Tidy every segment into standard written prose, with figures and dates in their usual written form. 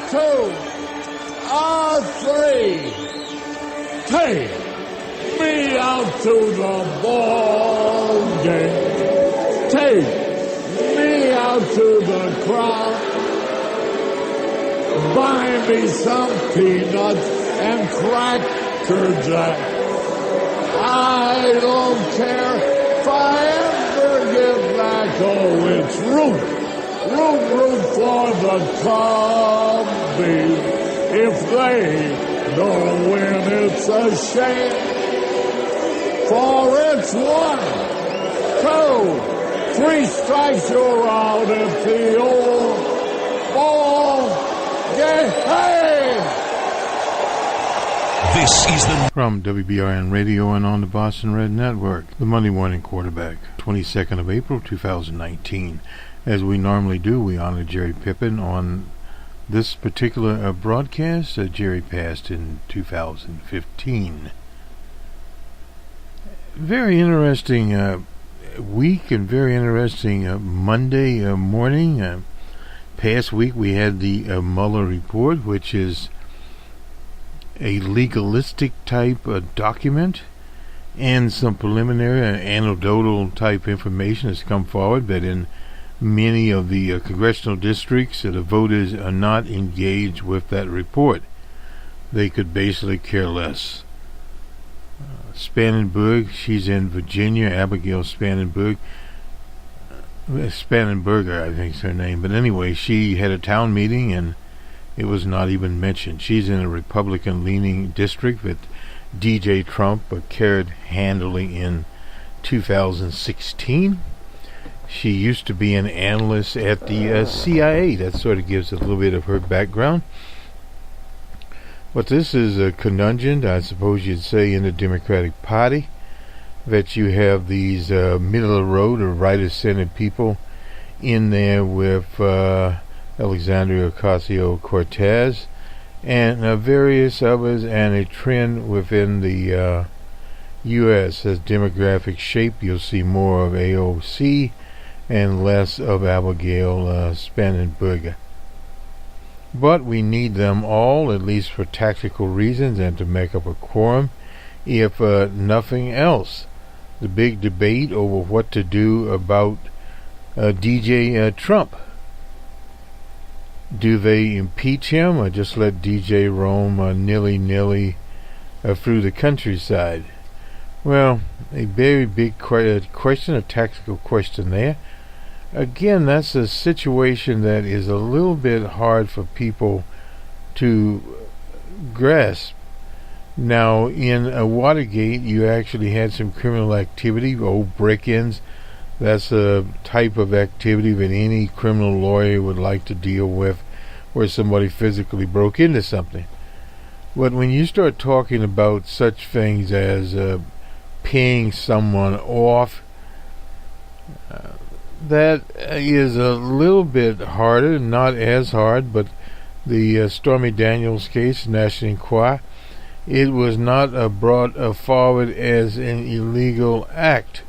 two, three. Take me out to the ball game. Take me out to the crowd. Buy me some peanuts and Cracker Jack. I don't care if I ever get back. Oh, it's root for the Cubbies. If they don't win, it's a shame. For it's 1, 2, 3 strikes, you're out at the old ball game. This is the from WBRN Radio and on the Boston Red Network, the Monday Morning Quarterback, 22nd of April, 2019. As we normally do, we honor Jerry Pippin on this particular broadcast. Jerry passed in 2015. Very interesting week and very interesting Monday morning. Past week we had the Mueller report, which is a legalistic type document, and some preliminary anecdotal type information has come forward that in many of the congressional districts the voters are not engaged with that report. They could basically care less. Spannenberg, she's in Virginia, Abigail Spannenberger, I think is her name, but anyway, she had a town meeting and it was not even mentioned. She's in a Republican-leaning district that DJ Trump carried handily in 2016. She used to be an analyst at the CIA. That sort of gives a little bit of her background. But this is a conundrum, I suppose you'd say, in the Democratic Party, that you have these middle-of-the-road or right-of-center people in there with Alexandria Ocasio-Cortez and various others, and a trend within the U.S. as demographic shape. You'll see more of AOC and less of Abigail Spannenberger. But we need them all, at least for tactical reasons and to make up a quorum, if nothing else. The big debate over what to do about DJ Trump. Do they impeach him or just let DJ roam nilly-nilly through the countryside? Well, a very big question, a tactical question there. Again, that's a situation that is a little bit hard for people to grasp. Now, in Watergate, you actually had some criminal activity, break-ins. That's a type of activity that any criminal lawyer would like to deal with, where somebody physically broke into something. But when you start talking about such things as paying someone off, that is a little bit harder, not as hard, but the Stormy Daniels case, National Enquirer, it was not brought forward as an illegal act.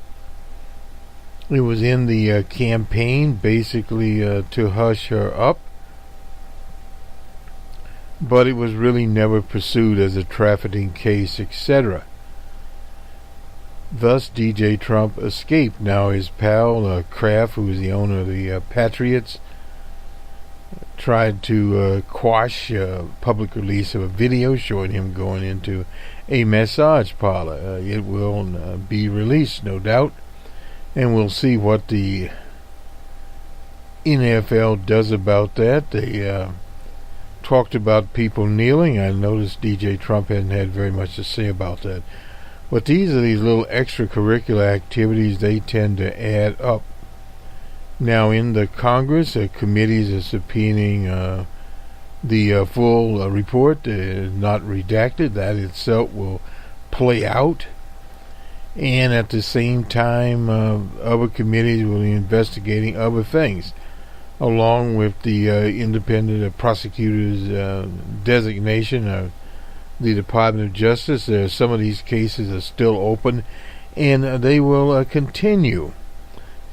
It was in the campaign, basically to hush her up, but it was really never pursued as a trafficking case, etc. Thus, DJ Trump escaped. Now his pal, Kraft, who is the owner of the Patriots, tried to quash public release of a video showing him going into a massage parlor. It will be released, no doubt, and we'll see what the NFL does about that. They talked about people kneeling. I noticed DJ Trump hadn't had very much to say about that. But these are these little extracurricular activities, they tend to add up. Now in the Congress, committees are subpoenaing the full report, not redacted. That itself will play out. And at the same time, other committees will be investigating other things, along with the independent prosecutor's designation of the Department of Justice. Some of these cases are still open, and they will continue.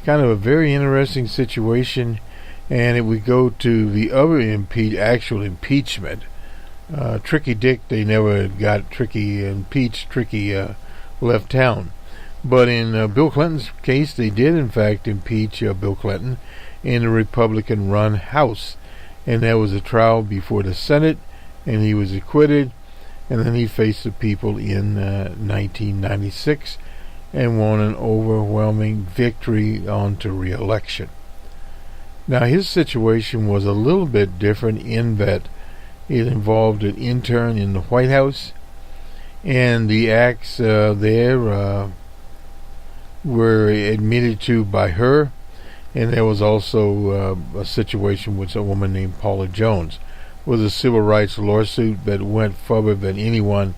Kind of a very interesting situation And if we go to the other actual impeachment, Tricky Dick, they never got Tricky impeached. Tricky left town. But in Bill Clinton's case, they did in fact impeach Bill Clinton in a Republican-run House. And there was a trial before the Senate, and he was acquitted. And then he faced the people in 1996 and won an overwhelming victory on to re-election. Now, his situation was a little bit different in that it involved an intern in the White House, and the acts there were admitted to by her, and there was also a situation with a woman named Paula Jones. It was a civil rights lawsuit that went further than anyone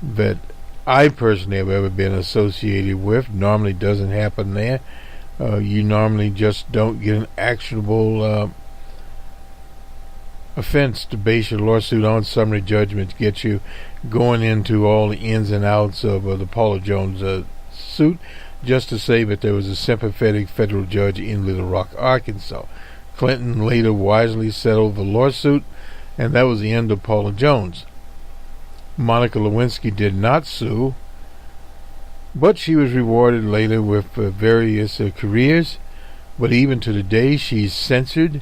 that I personally have ever been associated with. Normally doesn't happen there. You normally just don't get an actionable offense to base your lawsuit on. Summary judgment gets you going into all the ins and outs of the Paula Jones suit, just to say that there was a sympathetic federal judge in Little Rock, Arkansas. Clinton later wisely settled the lawsuit, and that was the end of Paula Jones. Monica Lewinsky did not sue, but she was rewarded later with various careers. But even to today, she's censored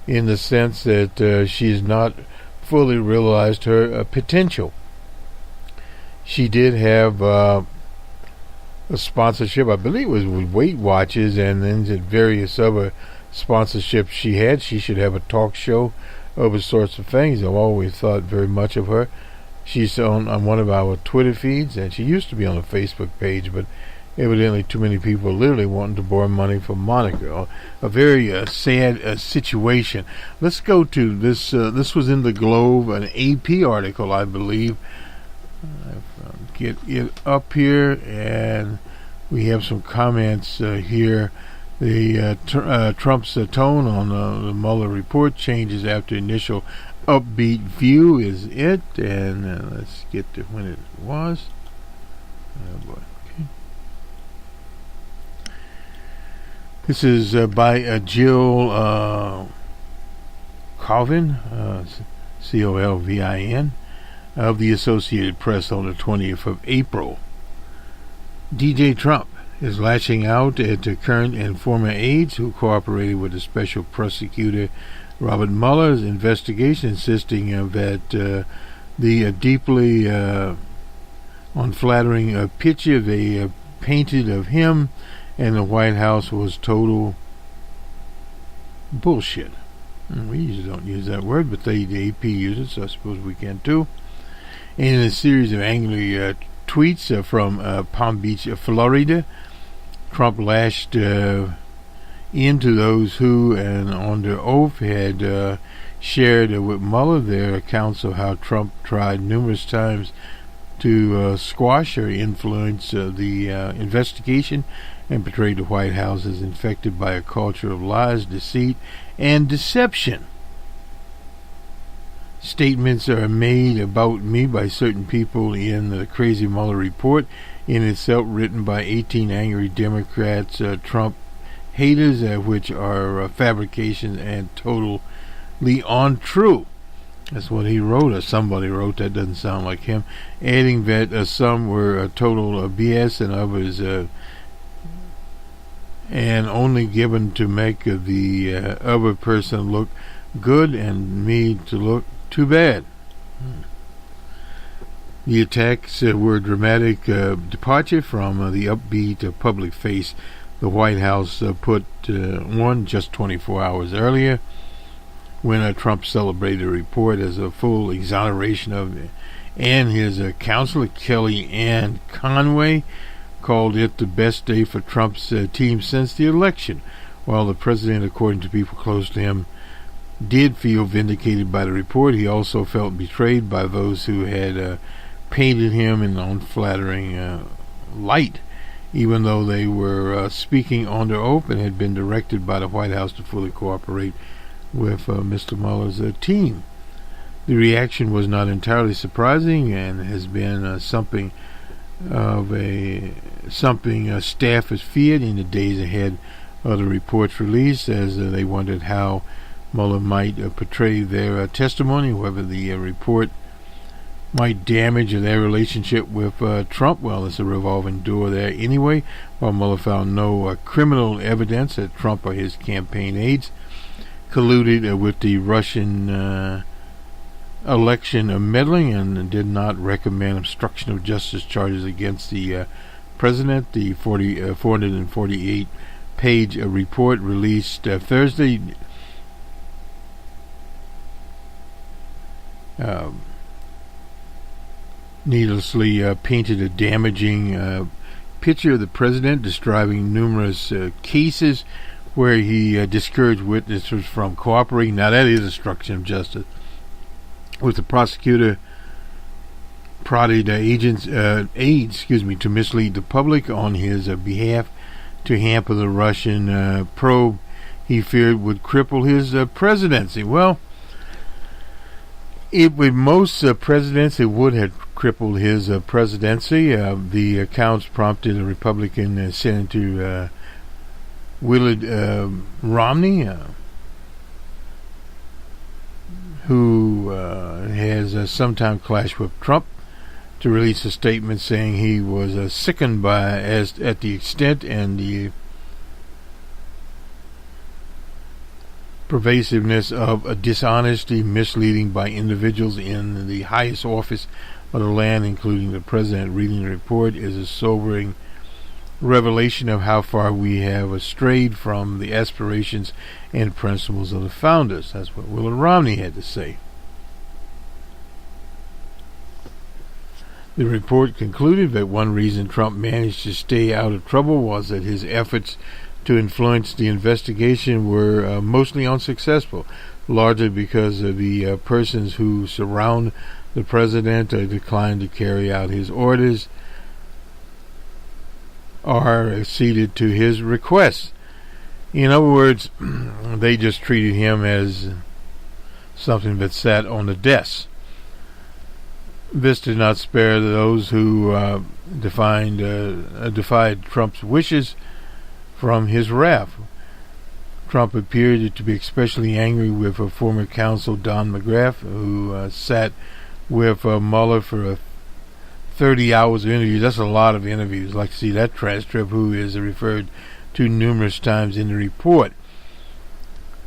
in the sense that she has not fully realized her potential. She did have a sponsorship, I believe it was with Weight Watchers, and then various other sponsorships she had. She should have a talk show, other sorts of things. I've always thought very much of her. She's on one of our Twitter feeds, and she used to be on a Facebook page, but evidently too many people literally wanting to borrow money from Monica. A very sad situation. Let's go to this. This was in the Globe, an AP article, I believe. Get it up here, and we have some comments here. Trump's tone on the Mueller report changes after initial upbeat view is it, and let's get to when it was. Oh boy. Okay. This is by Jill Colvin, Colvin, of the Associated Press on the 20th of April. DJ Trump is lashing out at the current and former aides who cooperated with the special prosecutor Robert Mueller's investigation, insisting that the deeply unflattering picture they painted of him and the White House was total bullshit. We usually don't use that word, but the AP uses it, so I suppose we can too. In a series of angry tweets from Palm Beach, Florida, Trump lashed into those who, and under oath, had shared with Mueller their accounts of how Trump tried numerous times to squash or influence the investigation, and portrayed the White House as infected by a culture of lies, deceit, and deception. Statements are made about me by certain people in the Crazy Mueller report, in itself written by 18 angry Democrats, Trump haters, which are fabrications and totally untrue. That's what he wrote, or somebody wrote. That doesn't sound like him. Adding that some were total BS and others and only given to make the other person look good and me to look too bad. The attacks were a dramatic departure from the upbeat public face the White House put on just 24 hours earlier, when Trump celebrated the report as a full exoneration of it, and his counselor Kellyanne Conway called it the best day for Trump's team since the election, while the president, according to people close to him, did feel vindicated by the report. He also felt betrayed by those who had painted him in an unflattering light, even though they were speaking under oath and had been directed by the White House to fully cooperate with Mr. Mueller's team. The reaction was not entirely surprising and has been something staff has feared in the days ahead other reports released, as they wondered how Mueller might portray their testimony, whether the report might damage their relationship with Trump. Well, it's a revolving door there anyway. While Mueller found no criminal evidence that Trump or his campaign aides colluded with the Russian election meddling, and did not recommend obstruction of justice charges against the president. The 448-page report released Thursday needlessly painted a damaging picture of the president, describing numerous cases where he discouraged witnesses from cooperating. Now that is obstruction of justice, with the prosecutor prodded aides to mislead the public on his behalf to hamper the Russian probe he feared would cripple his presidency. Well, with most presidents, it would have crippled his presidency. The accounts prompted a Republican Senator Willard Romney, who has sometimes clashed with Trump, to release a statement saying he was sickened at the extent and the pervasiveness of dishonesty, misleading by individuals in the highest office of the land, including the president. Reading the report is a sobering revelation of how far we have strayed from the aspirations and principles of the founders. That's what Willard Romney had to say. The report concluded that one reason Trump managed to stay out of trouble was that his efforts to influence the investigation were mostly unsuccessful, largely because of the persons who surround the president declined to carry out his orders or acceded to his requests. In other words, they just treated him as something that sat on the desk. This did not spare those who defied Trump's wishes from his wrath. Trump appeared to be especially angry with former counsel Don McGrath, who sat with Mueller for 30 hours of interviews. That's a lot of interviews. I'd like to see that transcript, who is referred to numerous times in the report.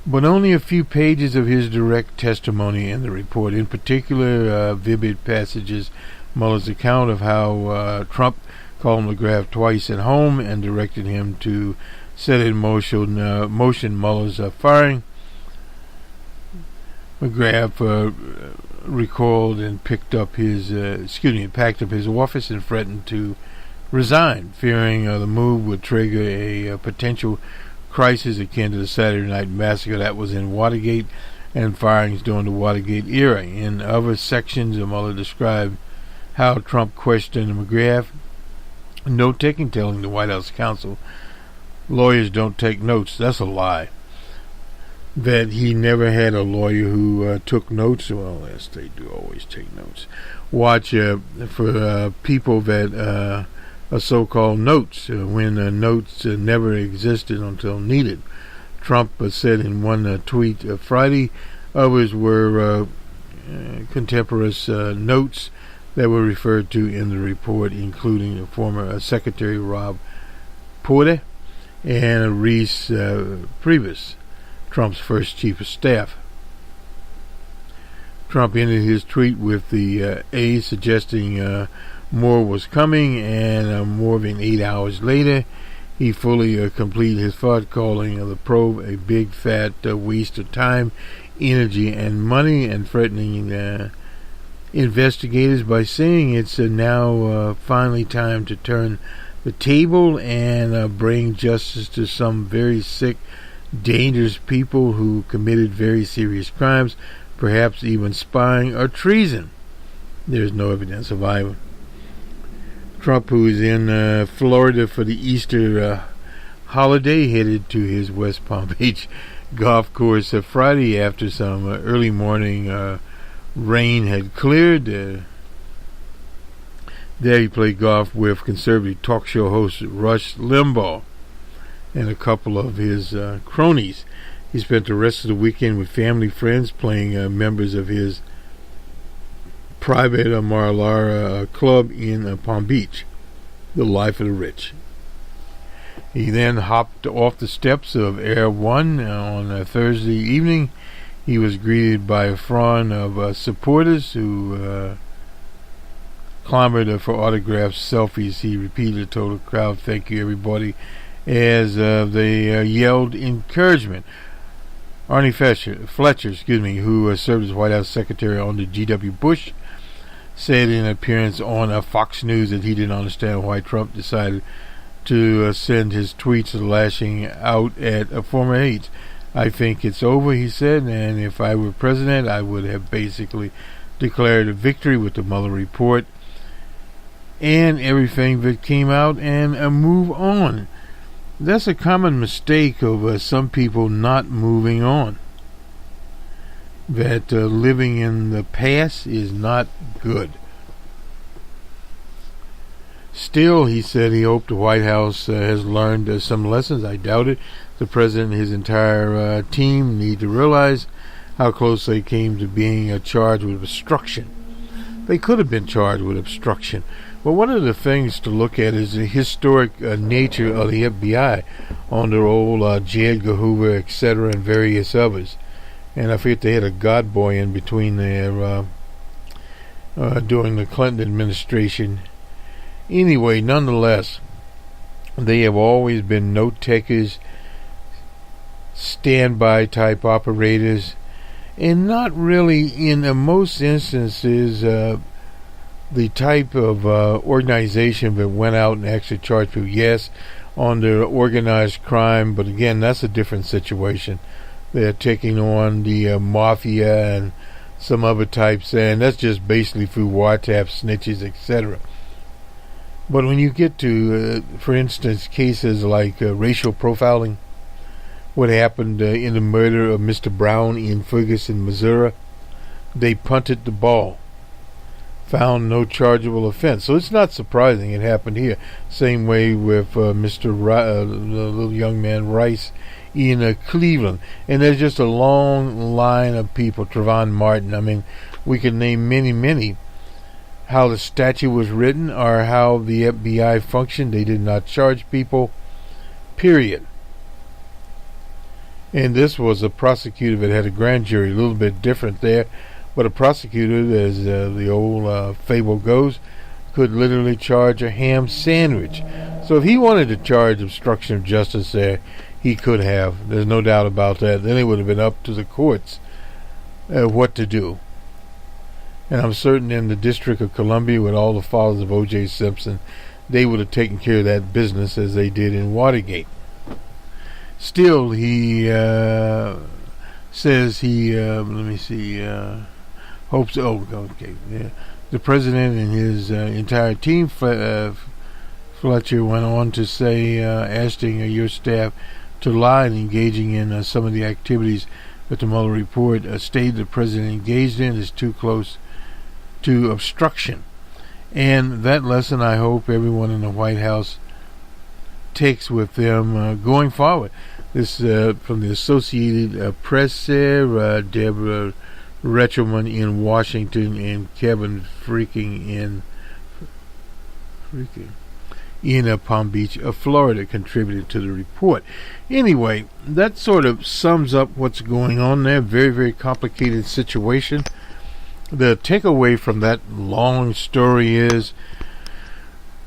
But only a few pages of his direct testimony in the report, in particular vivid passages, Mueller's account of how Trump called McGrath twice at home and directed him to set in motion Mueller's firing. McGrath recalled and packed up his office and threatened to resign, fearing the move would trigger a potential crisis akin to the Saturday Night Massacre that was in Watergate and firings during the Watergate era. In other sections, Mueller described how Trump questioned McGrath, note-taking, telling the White House counsel, lawyers don't take notes. That's a lie. That he never had a lawyer who took notes. Well, yes, they do always take notes. Watch for people that are so-called notes, when notes never existed until needed. Trump said in one tweet Friday, others were contemporaneous notes that were referred to in the report, including former Secretary Rob Porter and Reese Priebus, Trump's first chief of staff. Trump ended his tweet with the aide suggesting more was coming, and more than 8 hours later, he fully completed his thought, calling the probe a big fat waste of time, energy, and money, and threatening investigators by saying it's now finally time to turn the table and bring justice to some very sick, dangerous people who committed very serious crimes, perhaps even spying or treason. There's no evidence of either. Trump, who is in Florida for the Easter holiday, headed to his West Palm Beach golf course Friday after some early morning rain had cleared. There he played golf with conservative talk show host Rush Limbaugh. and a couple of his cronies. He spent the rest of the weekend with family friends playing members of his private Mar-a-Lago club in Palm Beach, the life of the rich. He then hopped off the steps of Air One on Thursday evening. He was greeted by a front of supporters who clamored for autographs, selfies. He repeatedly told the crowd, "Thank you, everybody," as they yelled encouragement. Arnie Fletcher, who served as White House Secretary under G.W. Bush, said in an appearance on Fox News that he didn't understand why Trump decided to send his tweets lashing out at former aides. "I think it's over," he said, "and if I were president, I would have basically declared a victory with the Mueller report and everything that came out and move on." That's a common mistake of some people not moving on. That living in the past is not good. Still, he said he hoped the White House has learned some lessons. "I doubt it. The president and his entire team need to realize how close they came to being charged with obstruction." They could have been charged with obstruction. But one of the things to look at is the historic nature of the FBI under old J. Edgar Hoover, etc., and various others. And I forget they had a God boy in between there during the Clinton administration. Anyway, nonetheless, they have always been note takers, standby type operators, and not really, in most instances, the type of organization that went out and actually charged people. Yes, under organized crime, but again, that's a different situation. They're taking on the mafia and some other types, and that's just basically through wiretap, snitches, etc. But when you get to, for instance, cases like racial profiling, what happened in the murder of Mr. Brown in Ferguson, Missouri, they punted the ball, found no chargeable offense. So it's not surprising it happened here. Same way with the little young man Rice in Cleveland. And there's just a long line of people. Trayvon Martin. I mean, we can name many. How the statute was written or how the FBI functioned. They did not charge people. Period. And this was a prosecutor that had a grand jury. A little bit different there. But a prosecutor, as the old fable goes, could literally charge a ham sandwich. So if he wanted to charge obstruction of justice there, he could have. There's no doubt about that. Then it would have been up to the courts what to do. And I'm certain in the District of Columbia, with all the followers of O.J. Simpson, they would have taken care of that business as they did in Watergate. Still, he says he, hopes, the president and his entire team, Fletcher went on to say, asking your staff to lie and engaging in some of the activities that the Mueller report stated the president engaged in is too close to obstruction. And that lesson I hope everyone in the White House takes with them going forward. This from the Associated Press there, Deborah Retchman in Washington and Kevin Freaking in Palm Beach, Florida, contributed to the report. Anyway, that sort of sums up what's going on there. Very, very complicated situation. The takeaway from that long story is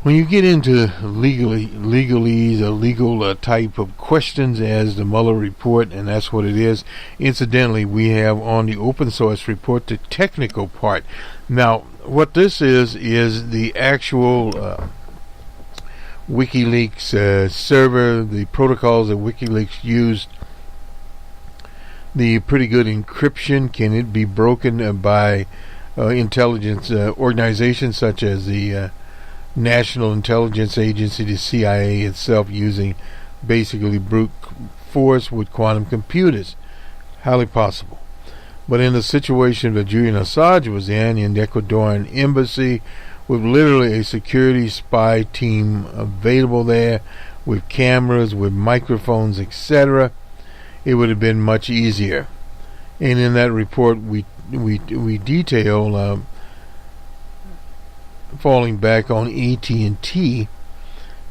when you get into legalese or legal type of questions as the Mueller report, and that's what it is. Incidentally, we have on the open source report the technical part. Now, what this is the actual WikiLeaks server, the protocols that WikiLeaks used, the pretty good encryption. Can it be broken by intelligence organizations such as the National Intelligence Agency, the CIA itself, using basically brute force with quantum computers? Highly possible. But in the situation that Julian Assange was in the Ecuadorian embassy, with literally a security spy team available there, with cameras, with microphones, etc., it would have been much easier. And in that report, we detail, falling back on AT&T,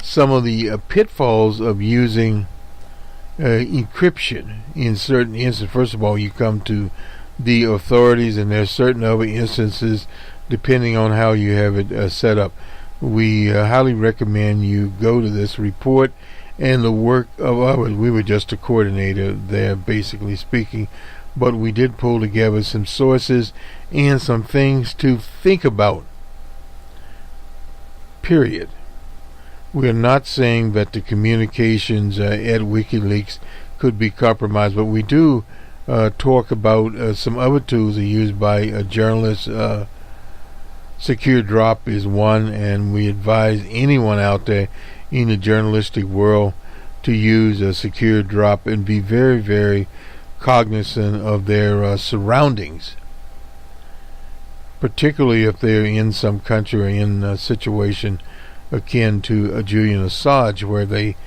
some of the pitfalls of using encryption in certain instances. First of all, you come to the authorities, and there's certain other instances depending on how you have it set up. We highly recommend you go to this report and the work of others. We were just a coordinator there, basically speaking, but we did pull together some sources and some things to think about. Period. We are not saying that the communications at WikiLeaks could be compromised, but we do talk about some other tools that are used by journalists. Secure Drop is one, and we advise anyone out there in the journalistic world to use a Secure Drop and be very, very cognizant of their surroundings, particularly if they're in some country or in a situation akin to Julian Assange, where they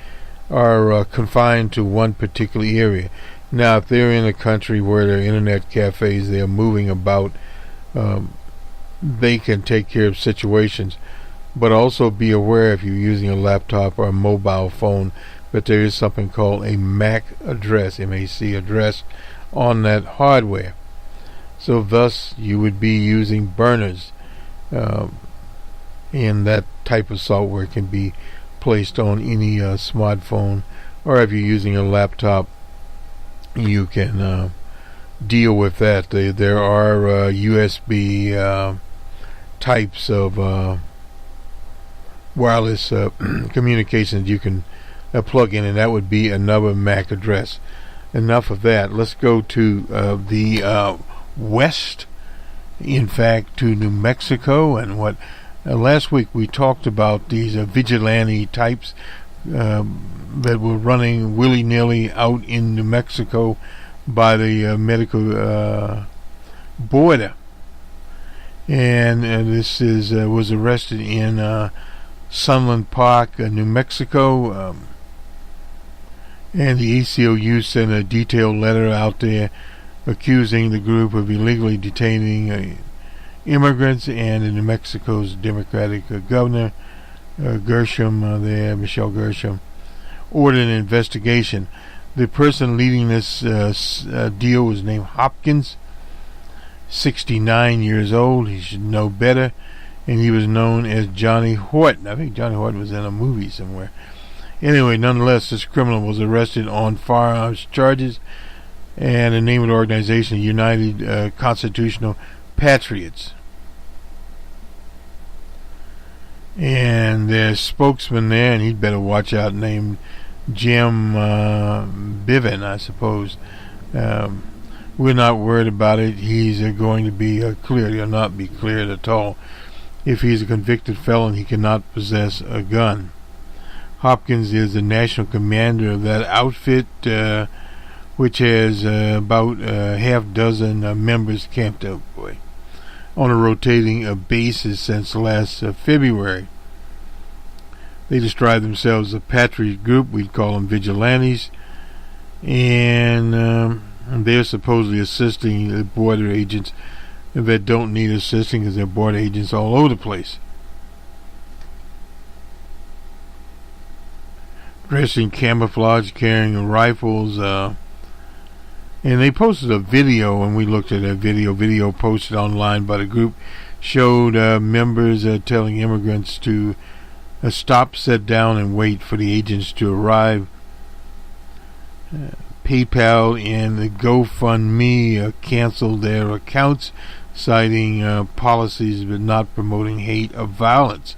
are confined to one particular area. Now, if they're in a country where there are internet cafes, they're moving about, they can take care of situations. But also be aware, if you're using a laptop or a mobile phone, that there is something called a MAC address, M-A-C address, on that hardware. So thus, you would be using burners, and that type of software can be placed on any smartphone, or if you're using a laptop, you can deal with that. There are USB types of wireless communications you can plug in, and that would be another MAC address. Enough of that. Let's go to the west, in fact, to New Mexico. And what last week we talked about these vigilante types that were running willy-nilly out in New Mexico by the medical border. And this was arrested in Sunland Park, New Mexico, and the ACLU sent a detailed letter out there accusing the group of illegally detaining immigrants, and New Mexico's Democratic governor, Gershom, Michelle Gershom, ordered an investigation. The person leading this deal was named Hopkins, 69 years old. He should know better, and he was known as Johnny Horton. I think Johnny Horton was in a movie somewhere. Anyway, nonetheless, this criminal was arrested on firearms charges, and the name of the organization, United Constitutional Patriots. And there's a spokesman there, and he'd better watch out, named Jim Pippin, I suppose. We're not worried about it. He's going to be cleared. He'll not be cleared at all. If he's a convicted felon, he cannot possess a gun. Hopkins is the national commander of that outfit, which has about half dozen members camped out on a rotating basis since last February. They describe themselves as a patriot group. We'd call them vigilantes, and they're supposedly assisting the border agents that don't need assisting, because they're border agents all over the place. Dressed in camouflage, carrying rifles, and they posted a video, and we looked at that video posted online by the group, showed members telling immigrants to stop, sit down, and wait for the agents to arrive. PayPal and the GoFundMe canceled their accounts, citing policies but not promoting hate or violence.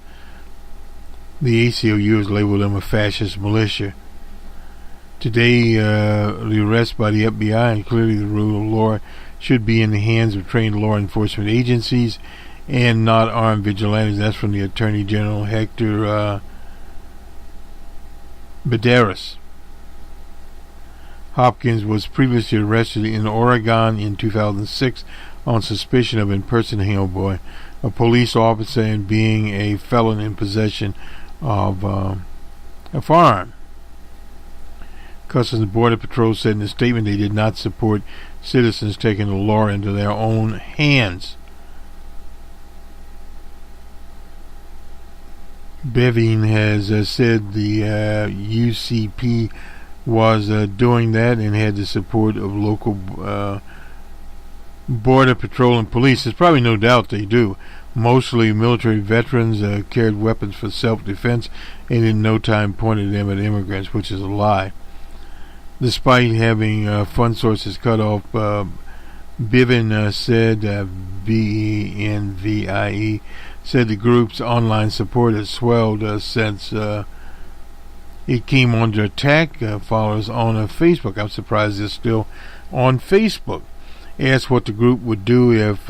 The ACLU has labeled them a fascist militia. Today, the arrest by the FBI, and clearly the rule of law, should be in the hands of trained law enforcement agencies and not armed vigilantes. That's from the Attorney General, Hector Badaris. Hopkins was previously arrested in Oregon in 2006 on suspicion of impersonating a police officer and being a felon in possession of a firearm. Customs and Border Patrol said in a statement they did not support citizens taking the law into their own hands. Pippin has said the UCP was doing that and had the support of local Border Patrol and police. There's probably no doubt they do. Mostly military veterans carried weapons for self-defense and in no time pointed them at immigrants, which is a lie. Despite having fund sources cut off, Pippin said, Benvie, said the group's online support has swelled since it came under attack. Followers on Facebook. I'm surprised they're still on Facebook. Asked what the group would do if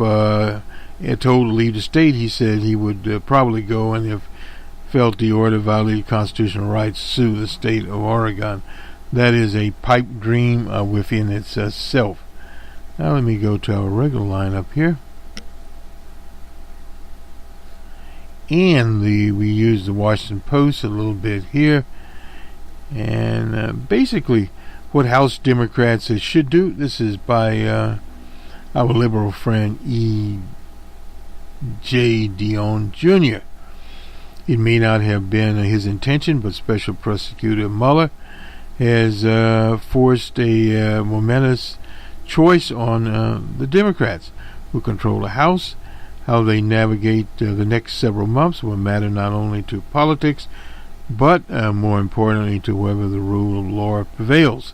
it told to leave the state, he said he would probably go, and if felt the order violated constitutional rights, sue the state of Oregon. That is a pipe dream within itself. Now let me go to our regular line up here. And we use the Washington Post a little bit here. And basically what House Democrats should do, this is by our liberal friend E.J. Dion Jr. It may not have been his intention, but Special Prosecutor Mueller has forced a momentous choice on the Democrats, who control the House. How they navigate the next several months will matter not only to politics, but more importantly to whether the rule of law prevails.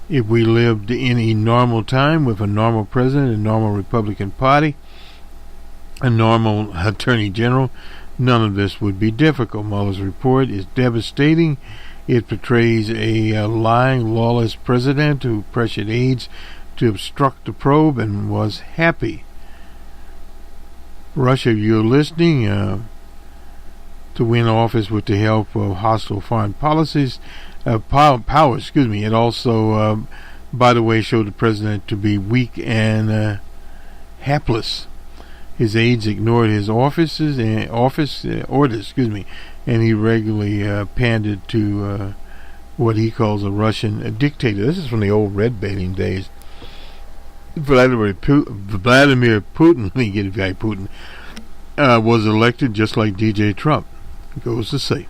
If we lived in a normal time with a normal president, a normal Republican Party, a normal Attorney General, none of this would be difficult. Mueller's report is devastating. It portrays a lying, lawless president who pressured aides to obstruct the probe and was happy. Russia, you're listening, to win office with the help of hostile foreign policies, powers. It also, by the way, showed the president to be weak and hapless. His aides ignored his office orders, and he regularly pandered to what he calls a Russian dictator. This is from the old red baiting days. Vladimir Putin, was elected just like DJ Trump. Goes to say.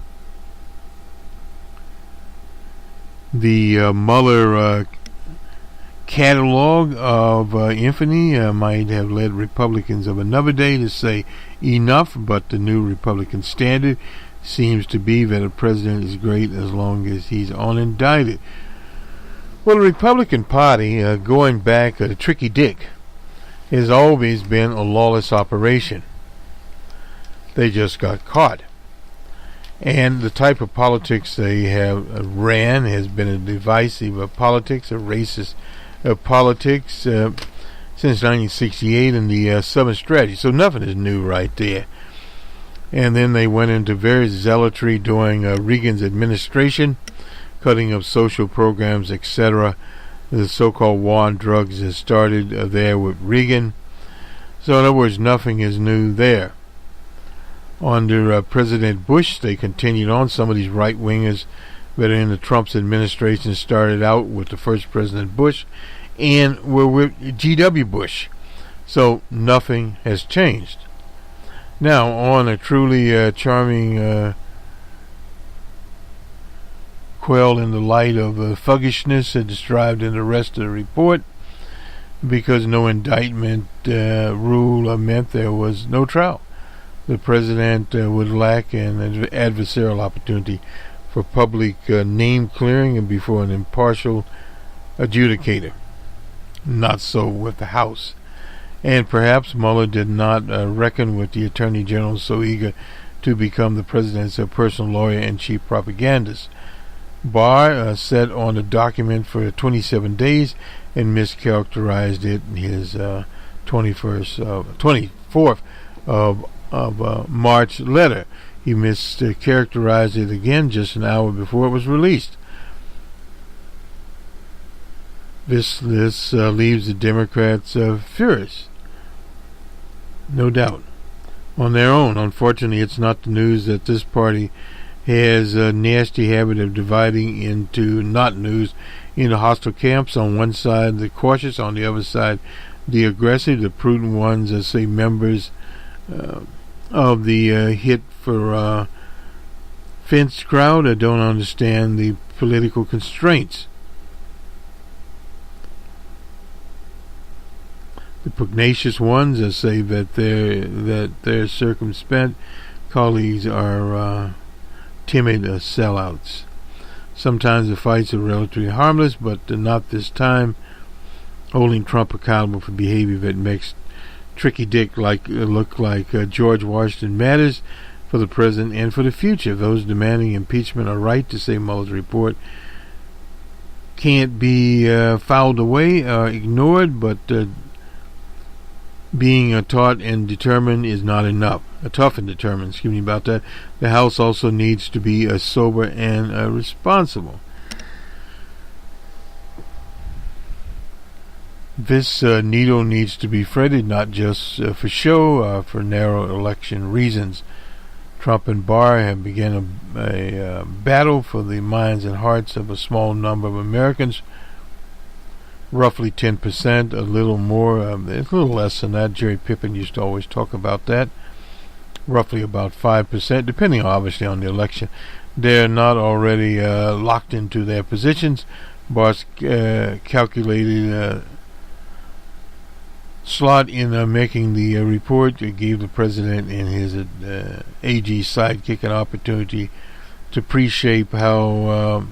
The Mueller catalog of infamy might have led Republicans of another day to say enough, but the new Republican standard seems to be that a president is great as long as he's unindicted. Well, the Republican Party, going back to Tricky Dick, has always been a lawless operation. They just got caught. And the type of politics they have ran has been a divisive politics, a racist politics since 1968 in the Southern Strategy. So nothing is new right there. And then they went into various zealotry during Reagan's administration, cutting of social programs, etc. The so-called war on drugs has started there with Reagan. So in other words, nothing is new there. Under President Bush, they continued on. Some of these right-wingers that are in the Trump's administration started out with the first President Bush and were with G.W. Bush. So nothing has changed. Now, on a truly charming quell in the light of thuggishness described in the rest of the report, because no indictment rule meant there was no trial. The president would lack an adversarial opportunity for public name clearing and before an impartial adjudicator. Not so with the House. And perhaps Mueller did not reckon with the Attorney General so eager to become the president's personal lawyer and chief propagandist. Barr sat on the document for 27 days and mischaracterized it in his 24th of March letter. He mischaracterized it again just an hour before it was released. This leaves the Democrats furious, no doubt, on their own. Unfortunately, it's not the news that this party has a nasty habit of dividing into not news into hostile camps. On one side, the cautious; on the other side, the aggressive. The prudent ones, as say members of the hit for fence crowd, don't understand the political constraints. The pugnacious ones, as say that their circumspect colleagues are timid sellouts. Sometimes the fights are relatively harmless, but not this time, holding Trump accountable for behavior that makes Tricky Dick look like George Washington matters for the present and for the future. Those demanding impeachment are right to say Mueller's report can't be fouled away or ignored, but being taught and determined is not enough. Tough and determined, excuse me about that. The House also needs to be sober and responsible. This needle needs to be threaded not just for show, for narrow election reasons. Trump and Barr have begun a battle for the minds and hearts of a small number of Americans. Roughly 10%, a little more, a little less than that. Jerry Pippin used to always talk about that. Roughly about 5%, depending obviously on the election. They're not already locked into their positions. Barr's calculated slot in making the report gave the president and his AG sidekick an opportunity to pre-shape how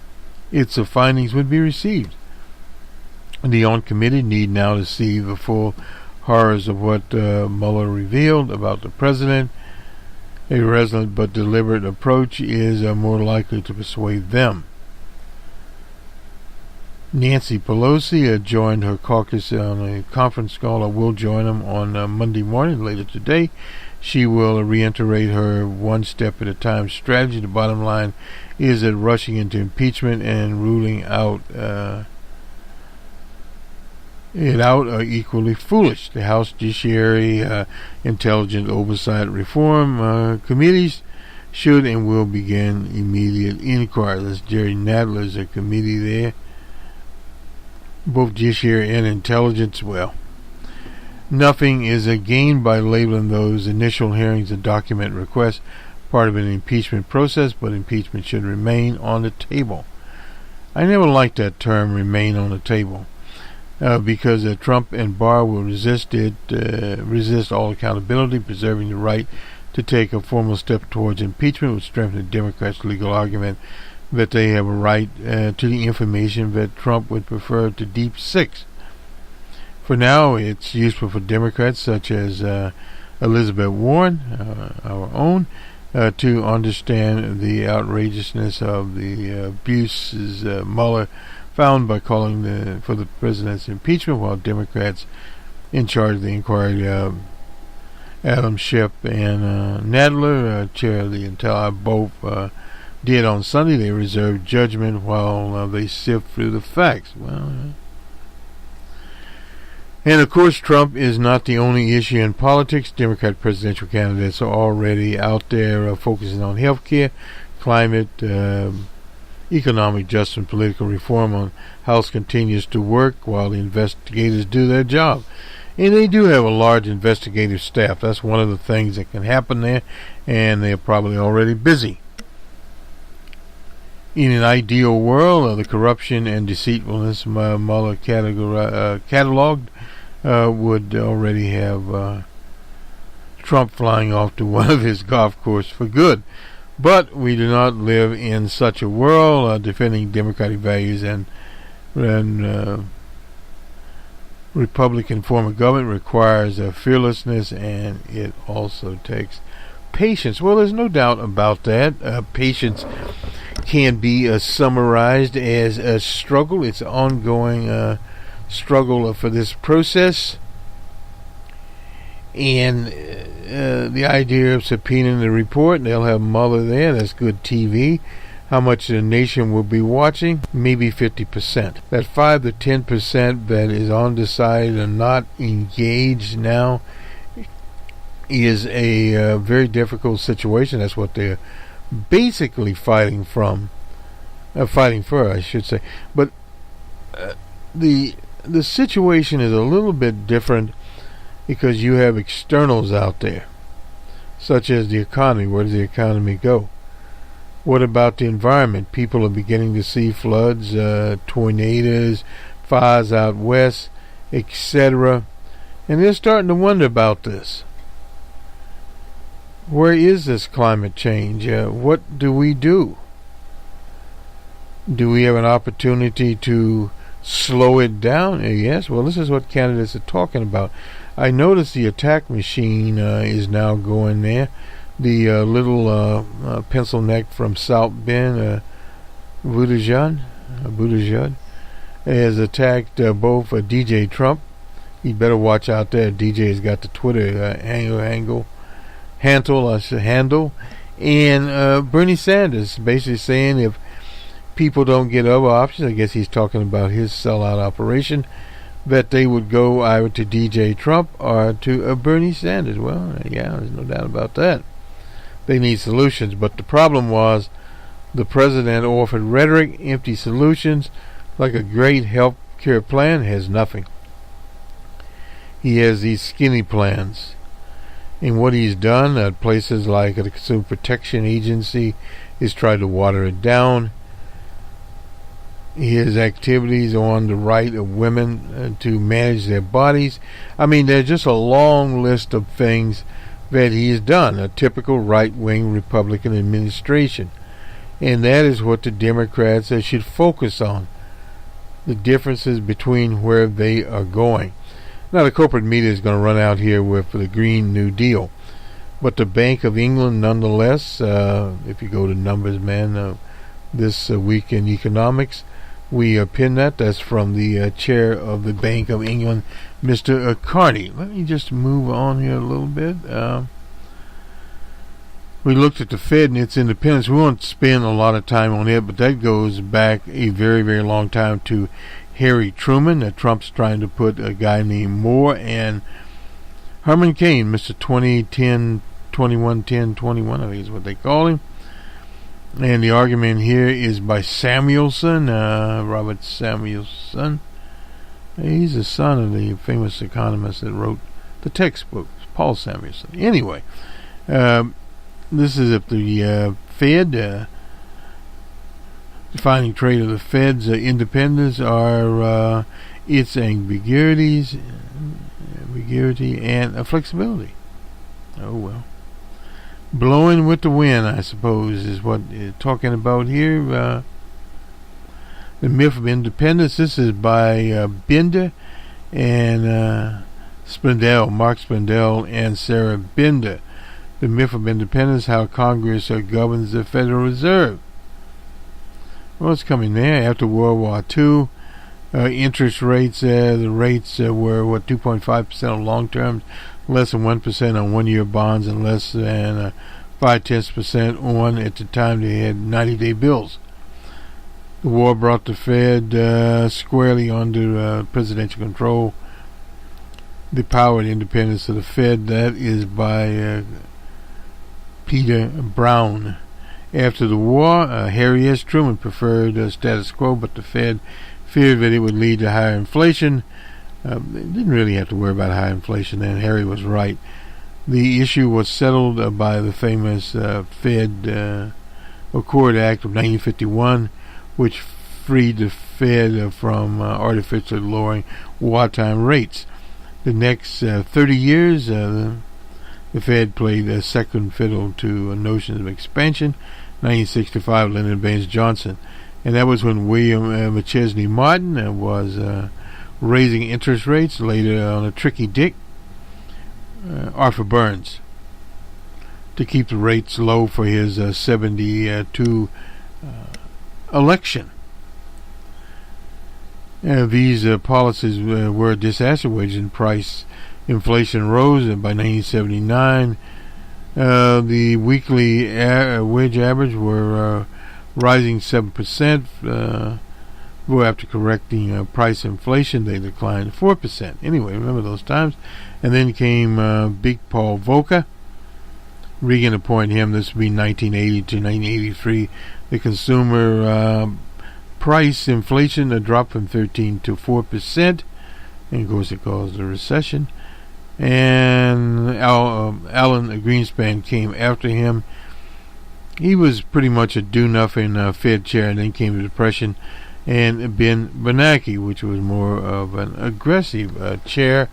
its findings would be received. The on-committee need now to see the full horrors of what Mueller revealed about the president. A resolute but deliberate approach is more likely to persuade them. Nancy Pelosi joined her caucus on a conference call, or will join them on Monday morning later today. She will reiterate her one-step-at-a-time strategy. The bottom line is that rushing into impeachment and ruling out are equally foolish. The House Judiciary Intelligence Oversight Reform committees should and will begin immediate inquiry. That's Jerry Nadler's committee there. Both Judiciary and Intelligence, well, nothing is gained by labeling those initial hearings a document request, part of an impeachment process, but impeachment should remain on the table. I never liked that term, remain on the table. Because Trump and Barr will resist all accountability. Preserving the right to take a formal step towards impeachment would strengthen the Democrats' legal argument that they have a right to the information that Trump would prefer to Deep Six. For now, it's useful for Democrats such as Elizabeth Warren, our own, to understand the outrageousness of the abuses Mueller found by calling for the president's impeachment, while Democrats in charge of the inquiry, Adam Schiff and Nadler, chair of the Intel, both did on Sunday. They reserved judgment while they sift through the facts. Well, and of course, Trump is not the only issue in politics. Democrat presidential candidates are already out there focusing on health care, climate, economic justice, and political reform. On House continues to work while the investigators do their job. And they do have a large investigative staff. That's one of the things that can happen there, and they're probably already busy. In an ideal world, the corruption and deceitfulness Mueller cataloged would already have Trump flying off to one of his golf courses for good. But we do not live in such a world. Defending democratic values and Republican form of government requires fearlessness, and it also takes patience. Well, there's no doubt about that. Patience can be summarized as a struggle. It's an ongoing struggle for this process. And the idea of subpoenaing the report, they'll have Mueller there, that's good TV. How much the nation will be watching? Maybe 50%. That 5 to 10% that is undecided and not engaged now is a very difficult situation. That's what they're basically fighting for, I should say. But the situation is a little bit different because you have externals out there, such as the economy. Where does the economy go? What about the environment? People are beginning to see floods, tornadoes, fires out west, etc. And they're starting to wonder about this. Where is this climate change? What do we do? Do we have an opportunity to slow it down? Yes. Well, this is what candidates are talking about. I noticed the attack machine is now going there. The little pencil neck from South Bend, Buttigieg, has attacked both DJ Trump. You'd better watch out there. DJ's got the Twitter handle, and Bernie Sanders basically saying if people don't get other options, I guess he's talking about his sellout operation, that they would go either to DJ Trump or to Bernie Sanders. Well, yeah, there's no doubt about that. They need solutions, but the problem was the president offered rhetoric, empty solutions, like a great health care plan, has nothing. He has these skinny plans. And what he's done at places like the Consumer Protection Agency is tried to water it down. His activities on the right of women to manage their bodies. I mean, there's just a long list of things that he has done. A typical right-wing Republican administration. And that is what the Democrats should focus on. The differences between where they are going. Now, the corporate media is going to run out here with the Green New Deal. But the Bank of England, nonetheless, if you go to numbers, man, this week in economics, we pin that. That's from the chair of the Bank of England, Mr. Carney. Let me just move on here a little bit. We looked at the Fed and its independence. We won't spend a lot of time on it, but that goes back a very, very long time to Harry Truman. Trump's trying to put a guy named Moore and Herman Cain, Mr. 2010, 2110, 21, I think is what they call him. And the argument here is by Samuelson, Robert Samuelson. He's the son of the famous economist that wrote the textbook, Paul Samuelson. Anyway, this is if the Fed, defining trait of the Fed's independence are its ambiguity and flexibility. Oh well. Blowing with the wind, I suppose, is what you're talking about here. The Myth of Independence. This is by Bender and Mark Spindell and Sarah Bender. The Myth of Independence, how Congress governs the Federal Reserve. Well, it's coming there. After World War II, interest rates, the rates were, 2.5% on long terms, less than 1% on one-year bonds, and less than 0.5% on, at the time, they had 90-day bills. The war brought the Fed squarely under presidential control. The Power and Independence of the Fed, that is by Peter Brown. After the war, Harry S. Truman preferred status quo, but the Fed feared that it would lead to higher inflation. They didn't really have to worry about high inflation then. Harry was right. The issue was settled by the famous Fed Accord Act of 1951, which freed the Fed from artificially lowering wartime rates. The next 30 years, the Fed played second fiddle to notions of expansion. 1965, Lyndon Baines Johnson. And that was when William McChesney Martin was raising interest rates. Later on a tricky Dick, Arthur Burns, to keep the rates low for his 72 election. These policies were disaster-waged and price inflation rose, and by 1979 the weekly wage average were rising 7%. After correcting price inflation, they declined 4%. Anyway, remember those times. And then came Big Paul Volcker, Reagan appointed him. This would be 1980 to 1983. The consumer price inflation dropped from 13 to 4%, and of course it caused a recession. And Alan Greenspan came after him. He was pretty much a do-nothing Fed chair, and then came the Depression, and Ben Bernanke, which was more of an aggressive chair,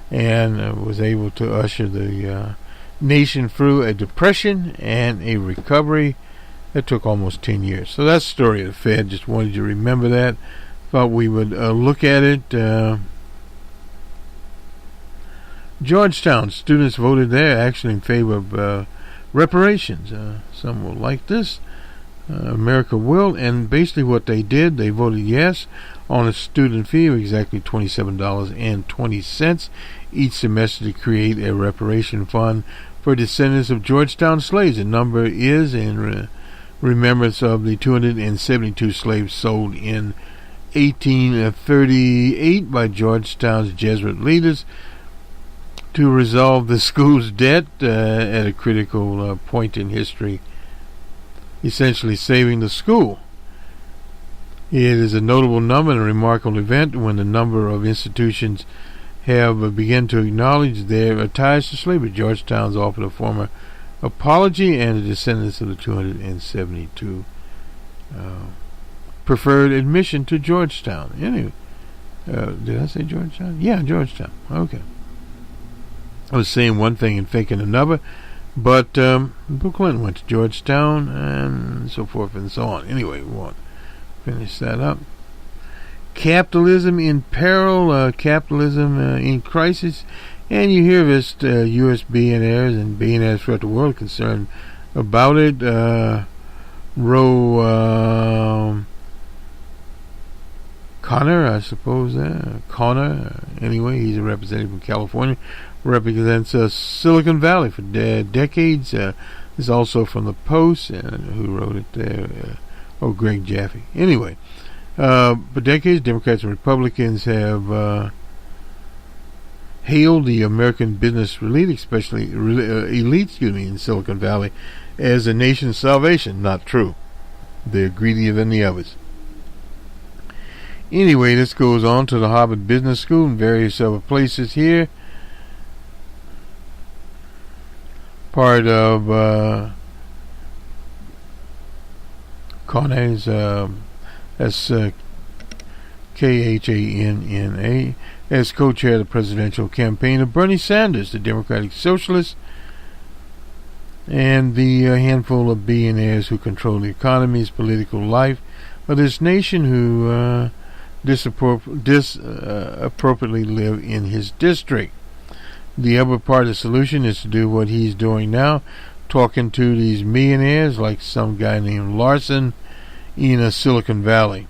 and was able to usher the nation through a depression and a recovery that took almost 10 years. So that's the story of the Fed. Just wanted you to remember that. Thought we would look at it. Georgetown students voted there actually in favor of reparations. Some will like this. America will. And basically what they did, they voted yes on a student fee of exactly $27.20 each semester to create a reparation fund for descendants of Georgetown slaves. The number is in remembrance of the 272 slaves sold in 1838 by Georgetown's Jesuit leaders to resolve the school's debt at a critical point in history, essentially saving the school. It is a notable number and a remarkable event when the number of institutions have begun to acknowledge their ties to slavery. Georgetown's offered a formal apology, and the descendants of the 272 preferred admission to Georgetown. Anyway, did I say Georgetown? Yeah, Georgetown. Okay. I was saying one thing and thinking another, but Bill Clinton went to Georgetown and so forth and so on. Anyway, we won't finish that up. Capitalism in peril, capitalism in crisis, and you hear this U.S. billionaires and billionaires throughout the world concerned about it. Connor, I suppose. Connor, anyway, he's a representative from California, represents Silicon Valley for decades. Is also from the Post, and who wrote it there? Greg Jaffe. Anyway, for decades, Democrats and Republicans have hailed the American business elite, especially elite, in Silicon Valley, as a nation's salvation. Not true. They're greedier than the others. Anyway, this goes on to the Harvard Business School and various other places here. Part of Khanna, that's Khanna, as co-chair of the presidential campaign of Bernie Sanders, the Democratic Socialist, and the handful of billionaires who control the economy's political life of this nation, who disappropriately live in his district. The other part of the solution is to do what he's doing now, talking to these millionaires like some guy named Larson in Silicon Valley.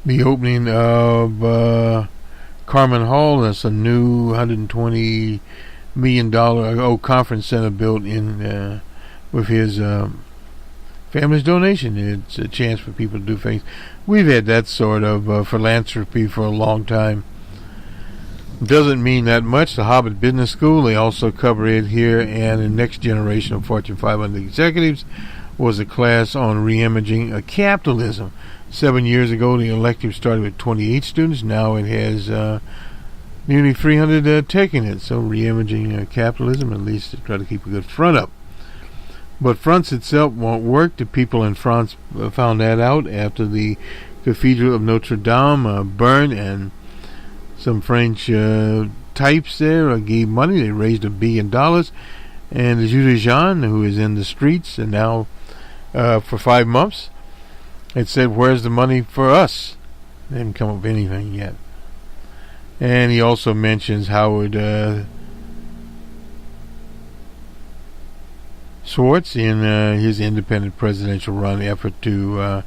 The opening of Carmen Hall, that's a new $120 million conference center built in with his family's donation. It's a chance for people to do things. We've had that sort of philanthropy for a long time. Doesn't mean that much. The Harvard Business School, they also cover it here, and the next generation of Fortune 500 executives was a class on reimaging capitalism. 7 years ago, the elective started with 28 students. Now it has nearly 300 taking it. So reimaging capitalism, at least to try to keep a good front up. But France itself won't work. The people in France found that out after the Cathedral of Notre Dame burned, and some French types there gave money. They raised $1 billion, and the Jules Jean, who is in the streets and now for 5 months, had said, "Where's the money for us?" They haven't come up with anything yet. And he also mentions Howard Schwartz in his independent presidential run effort to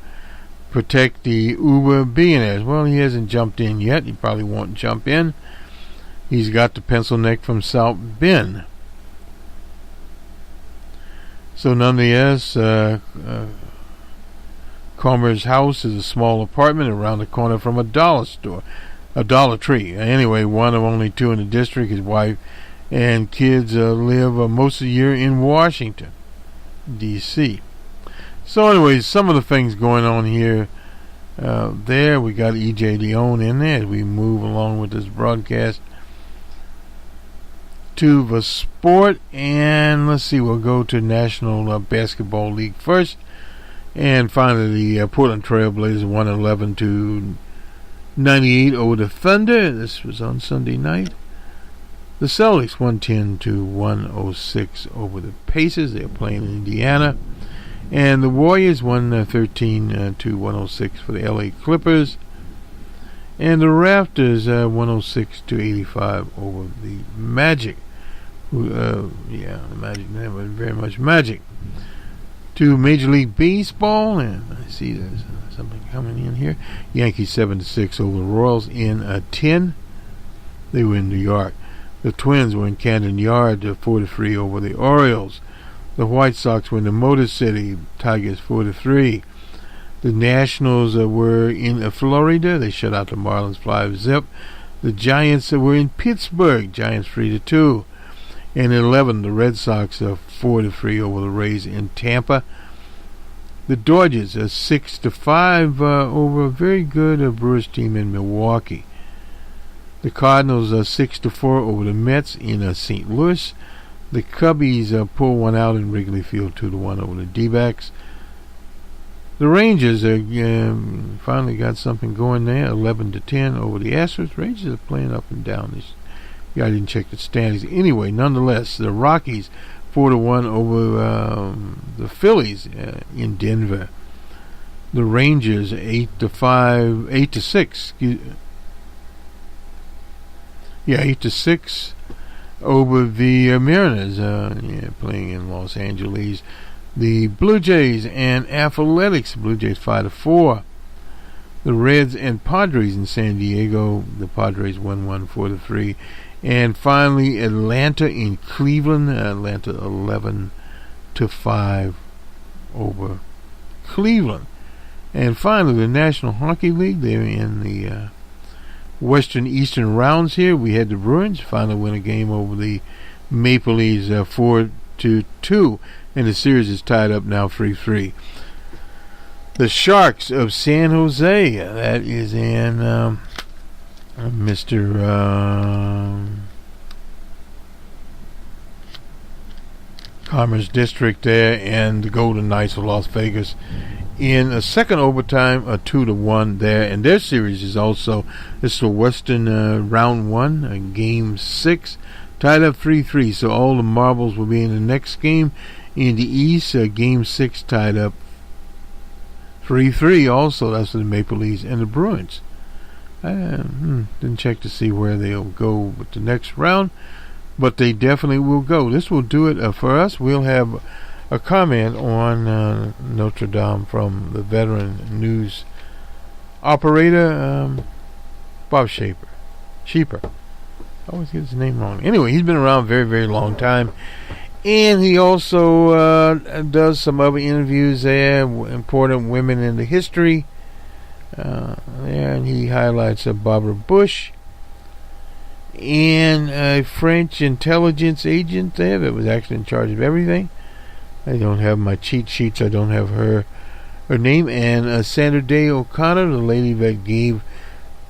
protect the Uber billionaires. Well, he hasn't jumped in yet. He probably won't jump in. He's got the pencil neck from South Bend. So nonetheless, Comer's house is a small apartment around the corner from a dollar store. a Dollar Tree. Anyway, one of only two in the district. His wife and kids live most of the year in Washington, D.C. So anyways, some of the things going on here. There we got E.J. Leone in there as we move along with this broadcast to the sport. And let's see, we'll go to National Basketball League first. And finally, the Portland Trail Blazers 111-98 over the Thunder. This was on Sunday night. The Celtics 110-106 over the Pacers. They're playing in Indiana. And the Warriors 113-106 for the LA Clippers. And the Raptors 106-85 over the Magic. The Magic never very much Magic. To Major League Baseball, and I see there's something coming in here. Yankees 7-6 over the Royals in 10. They were in New York. The Twins were in Camden Yard 4-3 over the Orioles. The White Sox were in the Motor City. Tigers 4-3. The Nationals were in Florida. They shut out the Marlins 5-zip. The Giants were in Pittsburgh. Giants 3-2. And 11, the Red Sox 4-3 over the Rays in Tampa. The Dodgers 6-5 over a very good Brewers team in Milwaukee. The Cardinals 6-4 over the Mets in St. Louis. The Cubbies pull one out in Wrigley Field 2-1 over the D-backs. The Rangers finally got something going there, 11-10 over the Astros. Rangers are playing up and down this. Yeah, I didn't check the standings. Anyway, nonetheless, the Rockies 4-1 over the Phillies in Denver. The Rangers 8-6. 8-6 over the Mariners. Playing in Los Angeles. The Blue Jays and Athletics. Blue Jays 5-4. The Reds and Padres in San Diego. The Padres 1-1, 4-3. And finally, Atlanta in Cleveland. Atlanta 11-5 over Cleveland. And finally, the National Hockey League. They're in the Western Eastern rounds here. We had the Bruins finally win a game over the Maple Leafs 4-2. And the series is tied up now 3-3. The Sharks of San Jose. That is in Mr. Commerce District there, and the Golden Knights of Las Vegas in a second overtime, 2-1 there. And their series is also, this is the Western round 1, game 6, tied up 3-3. So all the marbles will be in the next game. In the East, game 6 tied up 3-3 also. That's the Maple Leafs and the Bruins. Didn't check to see where they'll go with the next round, but they definitely will go. This will do it for us. We'll have a comment on Notre Dame from the veteran news operator, Bob Sheeper. I always get his name wrong. Anyway, he's been around a very, very long time. And he also does some other interviews there, important women in the history. And he highlights Barbara Bush and a French intelligence agent there that was actually in charge of everything. I don't have my cheat sheets. I don't have her name. And Sandra Day O'Connor, the lady that gave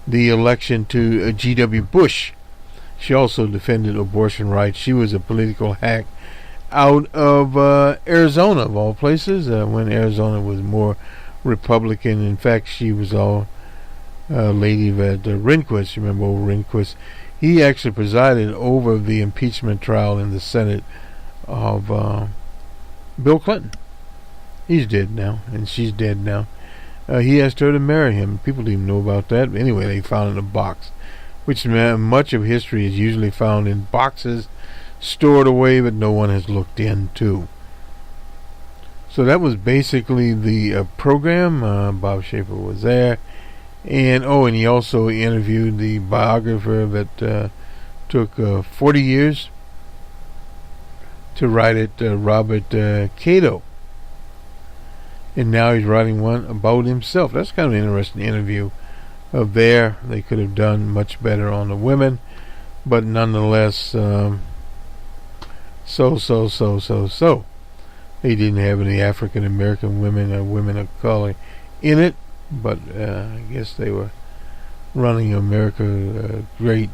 the election to G.W. Bush. She also defended abortion rights. She was a political hack out of Arizona, of all places, when Arizona was more Republican. In fact, she was all lady that Rehnquist, remember old Rehnquist, he actually presided over the impeachment trial in the Senate of Bill Clinton. He's dead now, and she's dead now. He asked her to marry him. People didn't even know about that. But anyway, they found it in a box, which much of history is usually found in boxes stored away, but no one has looked into. So that was basically the program. Bob Schaefer was there. And he also interviewed the biographer that took 40 years to write it, Robert Cato. And now he's writing one about himself. That's kind of an interesting interview there. They could have done much better on the women, but nonetheless, so. They didn't have any African American women or women of color in it, but I guess they were running America great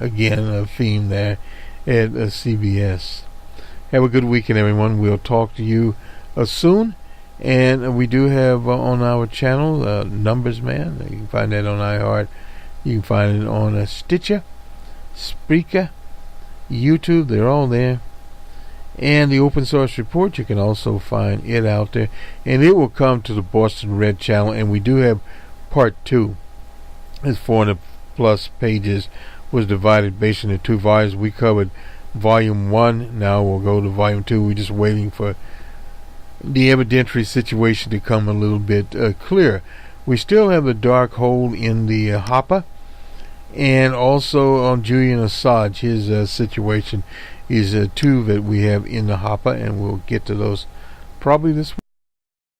again, a theme there at CBS. Have a good weekend, everyone. We'll talk to you soon. And we do have on our channel Numbers Man. You can find that on iHeart. You can find it on Stitcher, Spreaker, YouTube. They're all there. And the Open Source Report, you can also find it out there. And it will come to the Boston Red channel. And we do have part 2. It's 400 plus pages. Was divided based on the 2 volumes. We covered volume 1. Now we'll go to volume 2. We're just waiting for the evidentiary situation to come a little bit clearer. We still have a dark hole in the hopper. And also on Julian Assange, his situation is 2 that we have in the hopper, and we'll get to those probably this week.